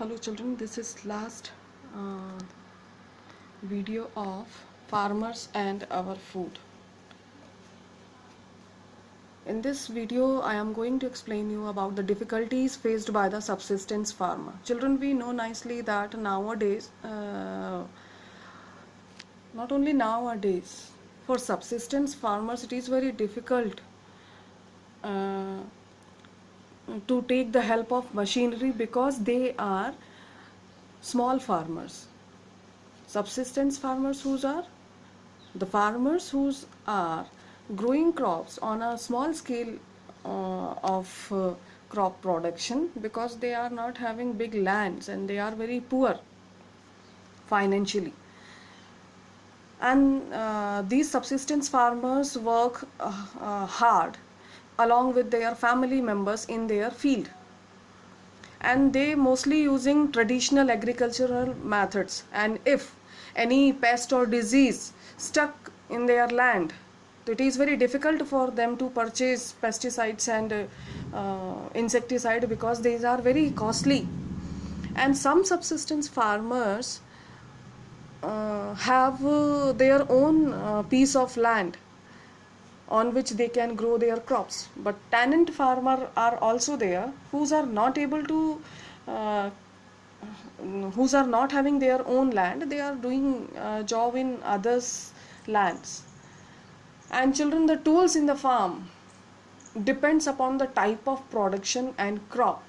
Hello children, this is last video of farmers and our food. In this video I am going to explain you about the difficulties faced by the subsistence farmer. Children, we know nicely that nowadays, not only nowadays, for subsistence farmers it is very difficult uh, to take the help of machinery because they are small farmers. Subsistence farmers whose are the farmers whose are growing crops on a small scale of crop production, because they are not having big lands and they are very poor financially. And these subsistence farmers work hard along with their family members in their field, and they mostly using traditional agricultural methods. And if any pest or disease stuck in their land, it is very difficult for them to purchase pesticides and insecticide, because these are very costly. And some subsistence farmers have their own piece of land on which they can grow their crops, but tenant farmer are also there whose are not able to whose are not having their own land. They are doing job in others lands. And children, the tools in the farm depends upon the type of production and crop.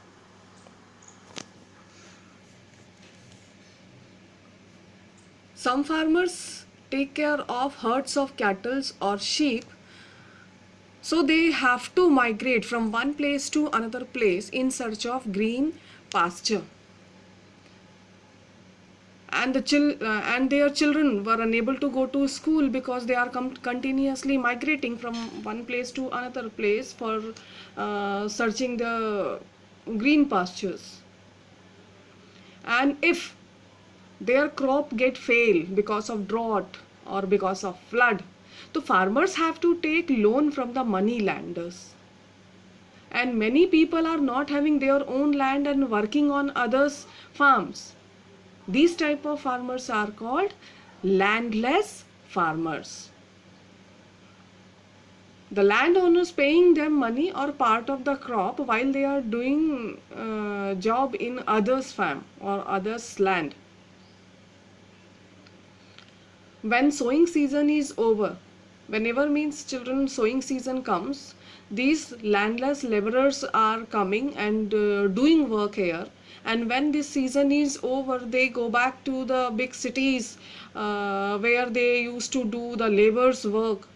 Some farmers take care of herds of cattle or sheep, so they have to migrate from one place to another place in search of green pasture. And their children were unable to go to school because they are continuously migrating from one place to another place for searching the green pastures. And if their crop get fail because of drought or because of flood, so farmers have to take loan from the money lenders. And many people are not having their own land and working on others' farms. These type of farmers are called landless farmers. The landowners paying them money or part of the crop while they are doing job in others' farm or others' land. When sowing season is over, whenever means children sowing season comes, these landless laborers are coming and doing work here. And when this season is over, they go back to the big cities where they used to do the labor's work.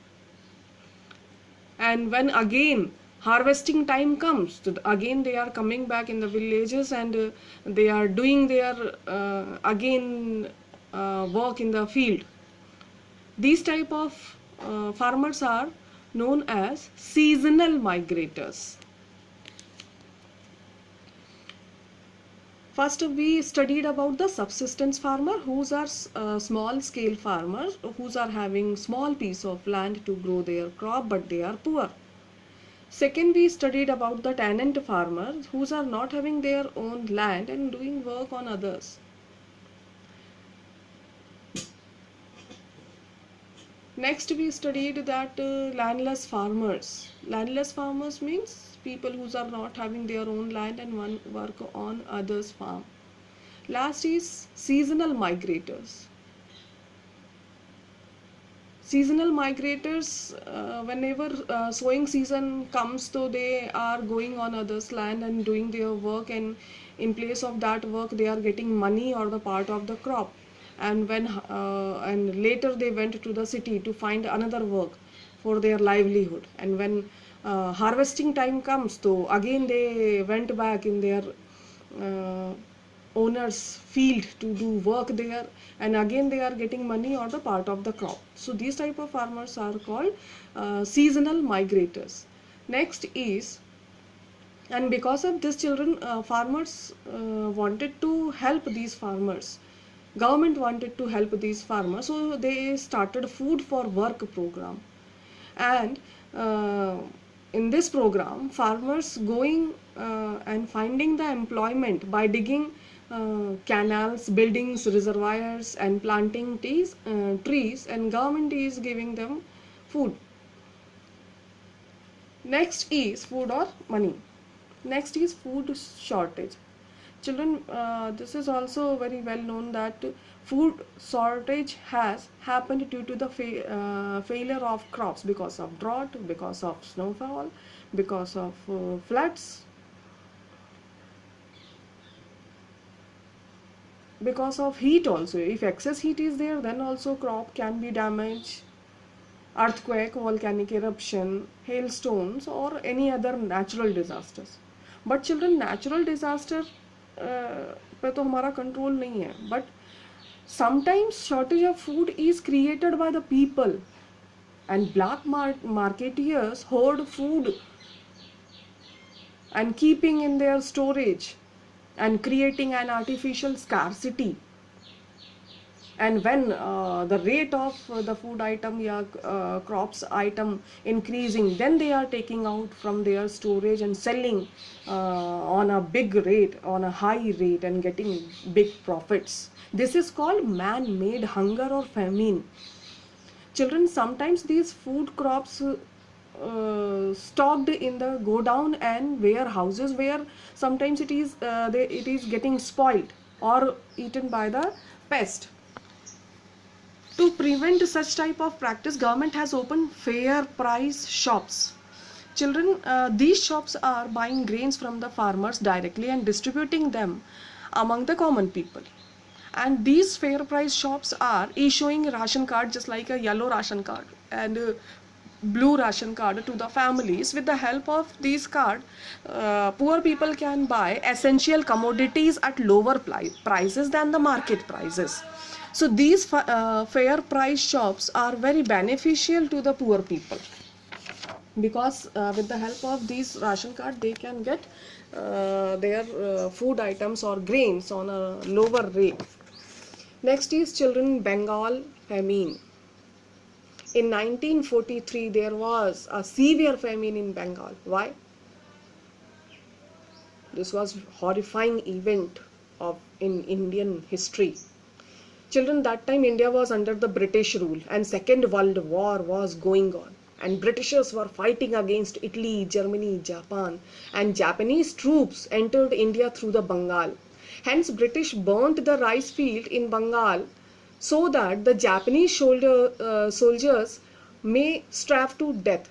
And when again harvesting time comes, again they are coming back in the villages and they are doing their again work in the field. These type of farmers are known as seasonal migrators. First, we studied about the subsistence farmer, whose are small scale farmers, whose are having small piece of land to grow their crop, but they are poor. Second, we studied about the tenant farmers, whose are not having their own land and doing work on others. Next, we studied that landless farmers. Landless farmers means people who are not having their own land and work on others' farm. Last is seasonal migrators. Seasonal migrators, whenever sowing season comes, so they are going on others' land and doing their work, and in place of that work they are getting money or the part of the crop. And when and later they went to the city to find another work for their livelihood. And when harvesting time comes, so again they went back in their owner's field to do work there, and again they are getting money or the part of the crop. So these type of farmers are called seasonal migrators. Next is, and because of this children, farmers wanted to help these farmers. Government wanted to help these farmers, so they started food for work program. And in this program, farmers going and finding the employment by digging canals, buildings, reservoirs, and planting trees, and government is giving them food. Next is food or money. Next is food shortage. Children, this is also very well known that food shortage has happened due to the failure of crops because of drought, because of snowfall, because of floods, because of heat also. If excess heat is there, then also crop can be damaged. Earthquake, volcanic eruption, hailstones, or any other natural disasters. But children, natural disaster पे तो हमारा control नहीं है. But sometimes shortage of food is created by the people, and black marketeers hoard food and keeping in their storage and creating an artificial scarcity. And when the rate of the food item, crops item increasing, then they are taking out from their storage and selling on a big rate, on a high rate, and getting big profits. This is called man-made hunger or famine. Children, sometimes these food crops stocked in the go down and warehouses, where sometimes it is getting spoiled or eaten by the pest. To prevent such type of practice, government has opened fair price shops. Children, these shops are buying grains from the farmers directly and distributing them among the common people. And these fair price shops are issuing ration card, just like a yellow ration card and blue ration card, to the families. With the help of these card, poor people can buy essential commodities at lower prices than the market prices. So these fair price shops are very beneficial to the poor people, because with the help of these ration card they can get their food items or grains on a lower rate. Next is children, Bengal famine. In 1943 there was a severe famine in Bengal. Why? This was horrifying event in Indian history. Children, that time India was under the British rule and Second World War was going on, and Britishers were fighting against Italy, Germany, Japan, and Japanese troops entered India through the Bengal. Hence British burnt the rice field in Bengal so that the Japanese soldiers may starve to death.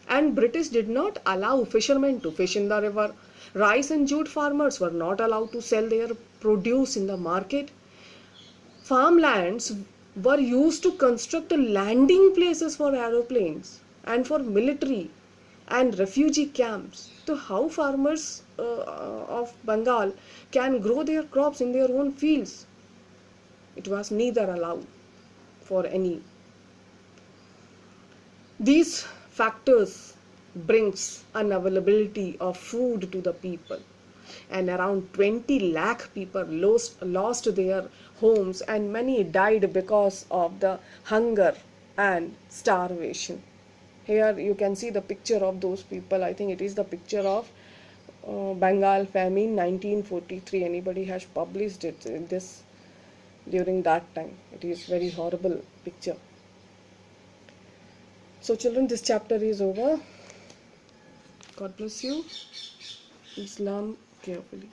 And British did not allow fishermen to fish in the river. Rice and jute farmers were not allowed to sell their produce in the market. Farmlands were used to construct landing places for aeroplanes and for military and refugee camps. So how farmers of Bengal can grow their crops in their own fields? It was neither allowed for any. These factors brings unavailability of food to the people, and around 20 lakh people lost their homes, and many died because of the hunger and starvation. Here you can see the picture of those people. I think it is the picture of Bengal famine 1943. Anybody has published it in this during that time. It is very horrible picture. So children, this chapter is over. God bless you. Please learn carefully.